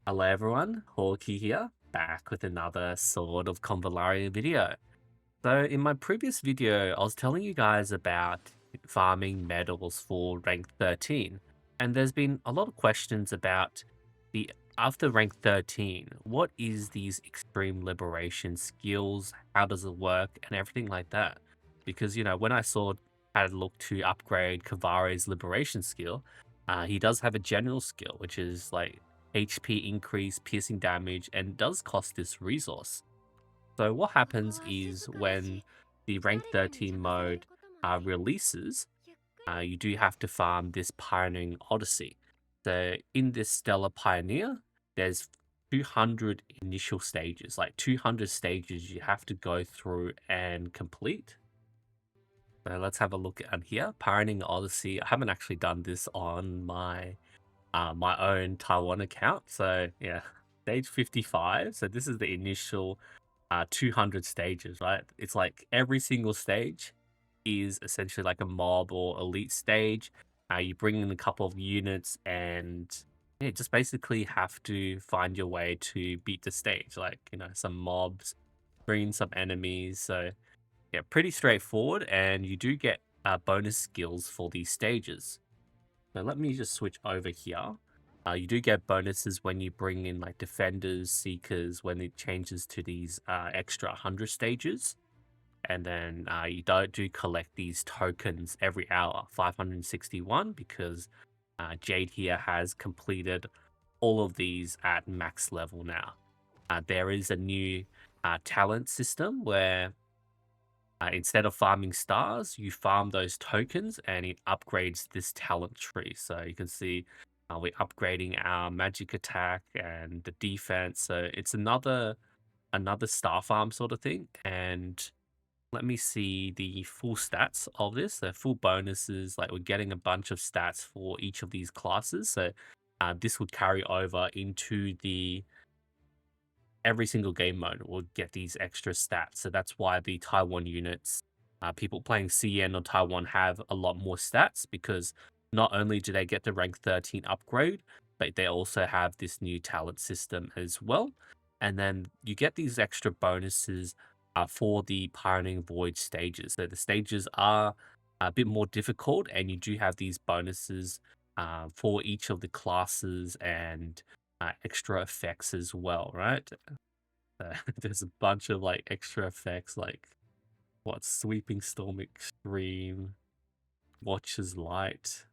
Hello everyone, Hawky here, back with another Sword of Convallaria video. So in my previous video, I was telling you guys about farming medals for rank 13, and there's been a lot of questions about the after rank 13, what is these extreme liberation skills, how does it work, and everything like that. Because, when I saw had a look to upgrade Kavari's liberation skill, he does have a general skill, which is like HP increase, piercing damage, and does cost this resource. So what happens is when the rank 13 mode releases, you do have to farm this Pioneering Odyssey. So in this Stellar Pioneer, there's 200 initial stages, like 200 stages you have to go through and complete. So let's have a look at here. Pioneering Odyssey. I haven't actually done this on my own Taiwan account. So yeah, stage 55. So this is the initial 200 stages, right? It's like every single stage is essentially like a mob or elite stage. You bring in a couple of units and yeah, just basically have to find your way to beat the stage. Like, some mobs, bring in some enemies. So yeah, pretty straightforward. And you do get bonus skills for these stages. Now let me just switch over here. You do get bonuses when you bring in like defenders, seekers, when it changes to these extra 100 stages. And then you don't do collect these tokens every hour, 561, because Jade here has completed all of these at max level now. There is a new talent system where instead of farming stars, you farm those tokens and it upgrades this talent tree. So you can see we're upgrading our magic attack and the defense. So it's another star farm sort of thing. And let me see the full stats of this. The full bonuses, like we're getting a bunch of stats for each of these classes. So this would carry over into the every single game mode will get these extra stats. So that's why the Taiwan units, people playing CN on Taiwan have a lot more stats because not only do they get the rank 13 upgrade, but they also have this new talent system as well. And then you get these extra bonuses for the Pioneering Void stages. So the stages are a bit more difficult, and you do have these bonuses for each of the classes and extra effects as well, right? There's a bunch of like extra effects, like what Sweeping Storm Extreme, Watcher's Light.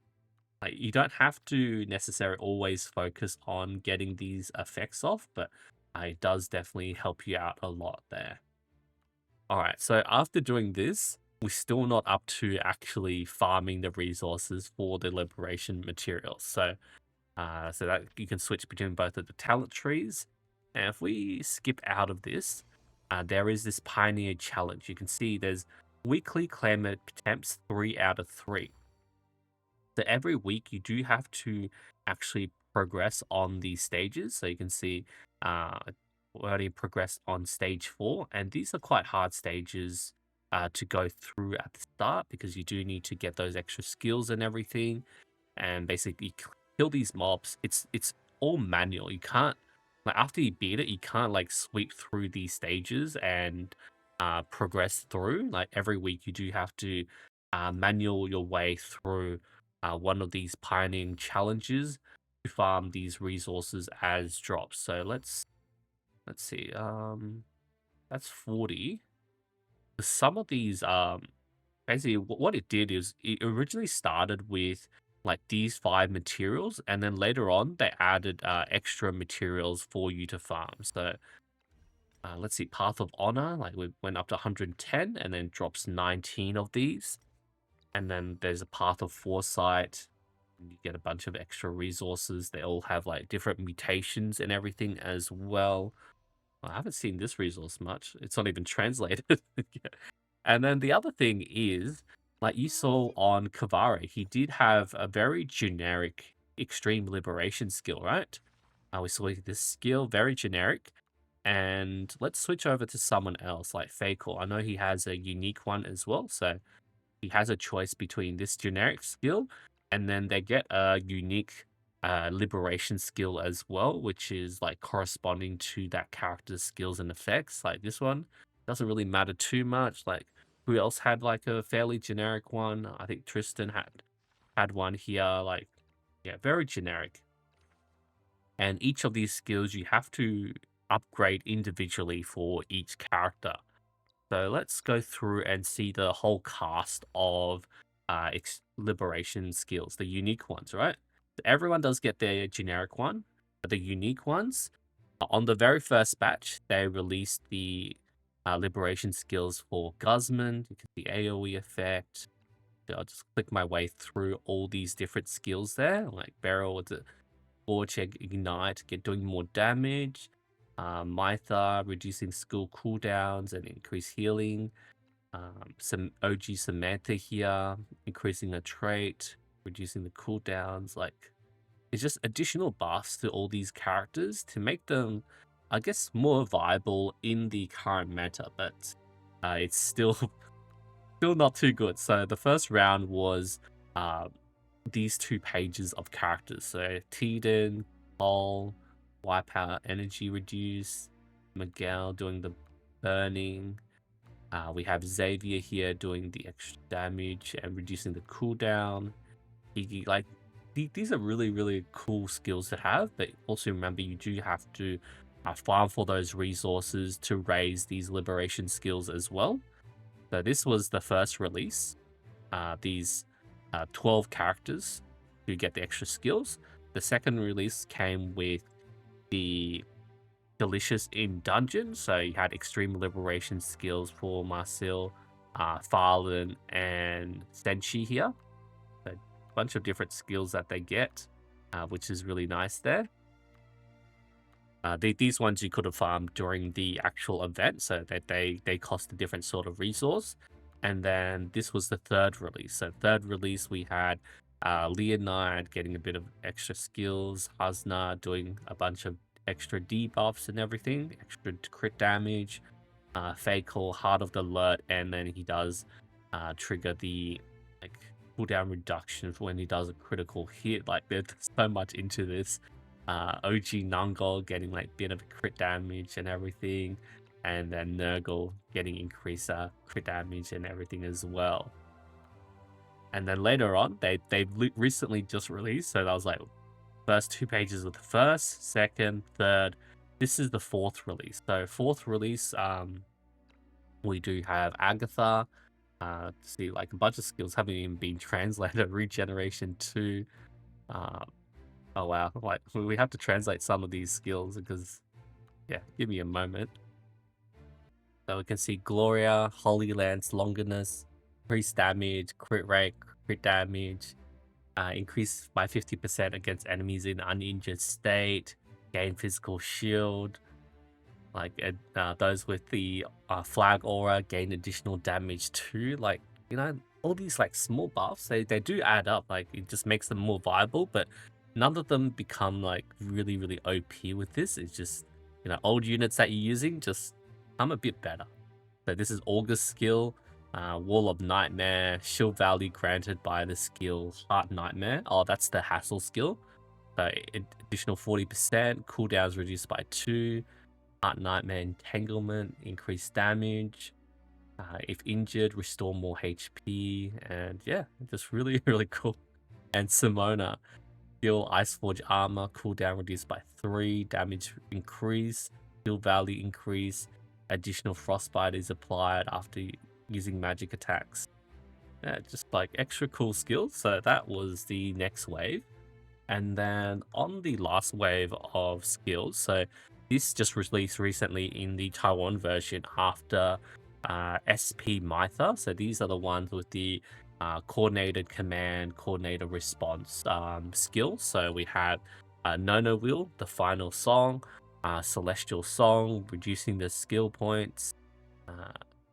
Like you don't have to necessarily always focus on getting these effects off, but it does definitely help you out a lot there. All right, so after doing this, we're still not up to actually farming the resources for the liberation materials. So that you can switch between both of the talent trees. And if we skip out of this, there is this Pioneer Challenge. You can see there's weekly claim attempts 3 out of 3. So every week you do have to actually progress on these stages. So you can see we already progressed on stage 4, and these are quite hard stages to go through at the start because you do need to get those extra skills and everything. And basically kill these mobs. It's all manual. You can't, like, after you beat it, you can't like sweep through these stages and progress through. Like every week you do have to manual your way through one of these pioneering challenges to farm these resources as drops. So let's see. That's 40. Some of these basically what it did is it originally started with like these 5 materials, and then later on they added extra materials for you to farm. So let's see, Path of Honor, like we went up to 110 and then drops 19 of these. And then there's a Path of Foresight, and you get a bunch of extra resources. They all have like different mutations and everything as well. I haven't seen this resource much. It's not even translated. And then the other thing is, like you saw on Kavari, he did have a very generic extreme liberation skill, right? We saw this skill, very generic. And let's switch over to someone else, like Fakel. I know he has a unique one as well. So he has a choice between this generic skill, and then they get a unique liberation skill as well, which is like corresponding to that character's skills and effects. Like this one doesn't really matter too much. Like who else had like a fairly generic one? I think Tristan had one here. Like yeah, very generic. And each of these skills you have to upgrade individually for each character. So let's go through and see the whole cast of liberation skills, the unique ones, right? Everyone does get their generic one, but the unique ones, on the very first batch, they released the liberation skills for Guzman. You can see AoE effect. So I'll just click my way through all these different skills there, like Barrel with the Scorch Ignite, doing more damage. Mytha, reducing skill cooldowns and increase healing. Some OG Samantha here, increasing a trait, reducing the cooldowns. Like, it's just additional buffs to all these characters to make them, I guess, more viable in the current meta, but it's still still not too good. So the first round was these 2 pages of characters. So Tiden, Paul, Wipeout, Energy Reduce, Miguel doing the burning. We have Xavier here doing the extra damage and reducing the cooldown. Like these are really, really cool skills to have, but also remember you do have to farm for those resources to raise these liberation skills as well. So this was the first release. These 12 characters to get the extra skills. The second release came with the Delicious in Dungeon. So you had extreme liberation skills for Marcel, Farlan, and Senshi here. So a bunch of different skills that they get, which is really nice there. These ones you could have farmed during the actual event, so that they cost a different sort of resource. And then this was the third release. So third release we had Leonide getting a bit of extra skills, Hasna doing a bunch of extra debuffs and everything, extra crit damage, Fakel, Heart of the Alert, and then he does trigger the like cooldown reduction for when he does a critical hit. Like there's so much into this. OG Nungol getting like bit of crit damage and everything, and then Nurgle getting increased crit damage and everything as well. And then later on, they've recently just released, so that was like first 2 pages of the first, second, third. This is the fourth release. So fourth release, we do have Agatha. See, like a bunch of skills haven't even been translated. Regeneration 2. Oh wow, like we have to translate some of these skills because, yeah, give me a moment. So we can see Gloria, Holy Lance, Longinus, increase damage, crit rate, crit damage, increase by 50% against enemies in uninjured state, gain physical shield. Like those with the flag aura gain additional damage too. Like, you know, all these like small buffs, they do add up. Like it just makes them more viable, but none of them become like really, really OP with this. It's just, you know, old units that you're using just become a bit better. So this is August skill, Wall of Nightmare, shield value granted by the skill Heart Nightmare. Oh, that's the Hassle skill. So additional 40%, cooldowns reduced by 2, Heart Nightmare Entanglement, increased damage. If injured, restore more HP, and yeah, just really, really cool. And Simona, skill Iceforge Armor, cooldown reduced by 3, damage increase, skill value increase, additional frostbite is applied after using magic attacks. Yeah, just like extra cool skills. So that was the next wave. And then on the last wave of skills, so this just released recently in the Taiwan version after SP Mytha. So these are the ones with the coordinated command, coordinated response skills. So we have Nono Wheel, the final song, Celestial Song, reducing the skill points.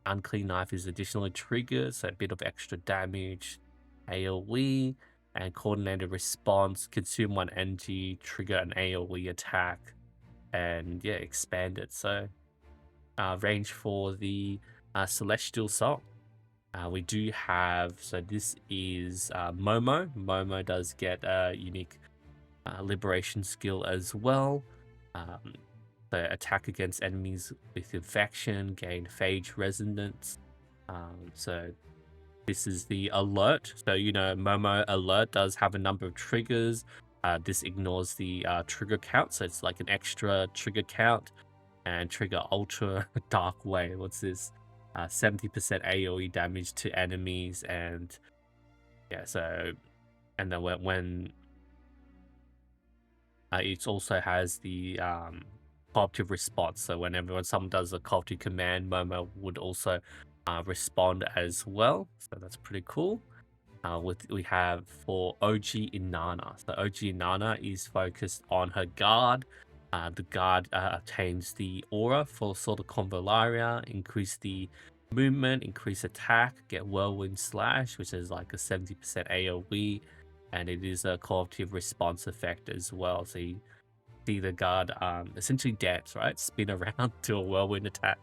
Unclean Knife is additionally triggered, so a bit of extra damage. AoE and coordinated response, consume 1 energy, trigger an AoE attack, and yeah, expand it. So range for the Celestial Song. We do have, so this is Momo. Momo does get a unique liberation skill as well. The attack against enemies with infection, gain phage resonance. So this is the alert. So, Momo alert does have a number of triggers. This ignores the trigger count, so it's like an extra trigger count. And trigger ultra dark wave. What's this? 70% AoE damage to enemies, and yeah. So, and then when it also has the cooperative response. So whenever someone does a cooperative command, Momo would also respond as well. So that's pretty cool. We have for OG Inanna. So OG Inanna is focused on her guard. The guard obtains the aura for sort of Convallaria, increase the movement, increase attack, get whirlwind slash, which is like a 70% AoE, and it is a cooperative response effect as well. So you see the guard essentially dance, right? Spin around to a whirlwind attack.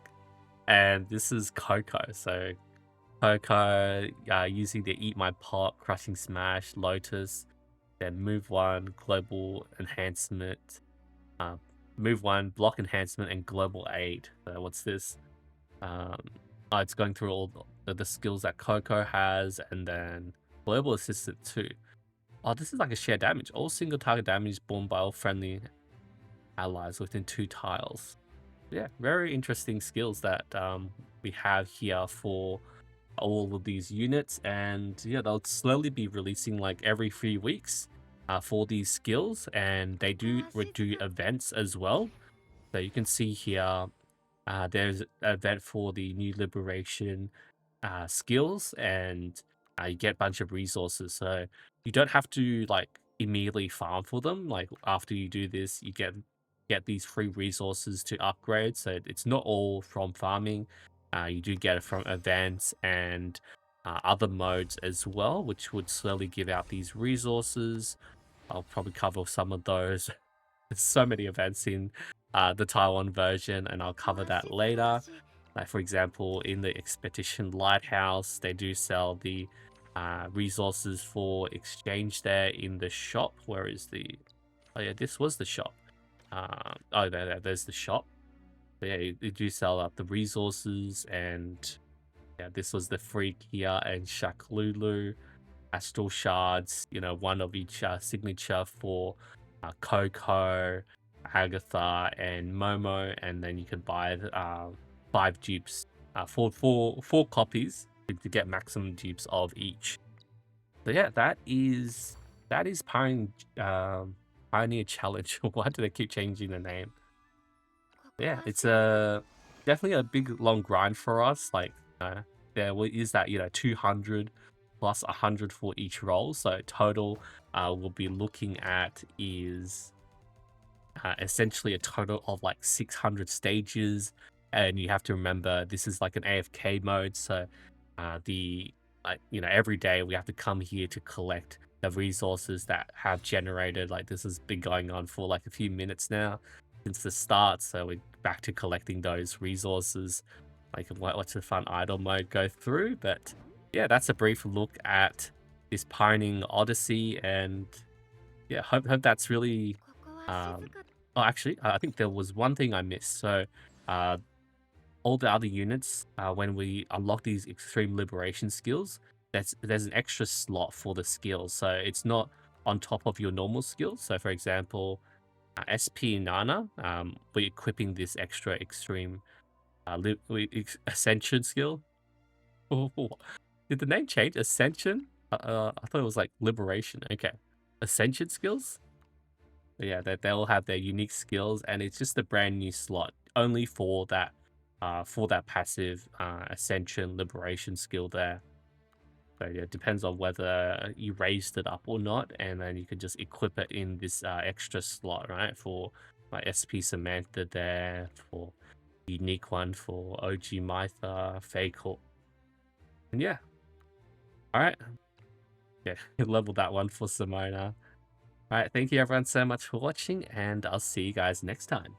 And this is Coco. So Coco using the Eat My Pot, Crushing Smash, Lotus, then move 1, Global Enhancement, move 1, Block Enhancement, and Global Aid. So what's this? It's going through all the skills that Coco has, and then Global Assistant too. Oh, this is like a shared damage. All single target damage borne by all friendly allies within 2 tiles. Yeah, very interesting skills that we have here for all of these units, and yeah, they'll slowly be releasing like every 3 weeks for these skills, and they do events as well. So you can see here there's an event for the new liberation skills, and you get a bunch of resources. So you don't have to like immediately farm for them. Like after you do this, you get these free resources to upgrade. So it's not all from farming. You do get it from events and other modes as well, which would slowly give out these resources. I'll probably cover some of those. There's so many events in the Taiwan version, and I'll cover that later. Like for example, in the Expedition Lighthouse, they do sell the resources for exchange there in the shop. Where is the... Oh yeah, this was the shop. There's the shop. But yeah, they do sell up the resources, and yeah, this was the free Kia and Shaklulu, Astral Shards, 1 of each signature for Coco, Agatha, and Momo, and then you could buy 5 dupes, four copies to get maximum dupes of each. So yeah, that is Pioneer Challenge. Why do they keep changing the name? Yeah, it's definitely a big long grind for us. Like there is that 200 plus 100 for each role. So total we'll be looking at is essentially a total of like 600 stages. And you have to remember this is like an AFK mode. So every day we have to come here to collect the resources that have generated. Like this has been going on for like a few minutes now since the start, so we're back to collecting those resources. Like watch the fun idle mode go through. But yeah, that's a brief look at this pioneering Odyssey, and yeah, hope that's really actually I think there was one thing I missed. So all the other units, when we unlock these extreme liberation skills, there's an extra slot for the skills, so it's not on top of your normal skills. So for example, SP Nana, we're equipping this extra extreme Ascension skill. Did the name change? Ascension? I thought it was like Liberation. Okay, Ascension skills. But yeah, they'll have their unique skills, and it's just a brand new slot only for that passive Ascension Liberation skill there. So yeah, it depends on whether you raised it up or not, and then you can just equip it in this extra slot, right? For my SP Samantha there, for unique one for OG Mytha, Fake. And yeah. Alright. Yeah, leveled that one for Simona. Alright, thank you everyone so much for watching, and I'll see you guys next time.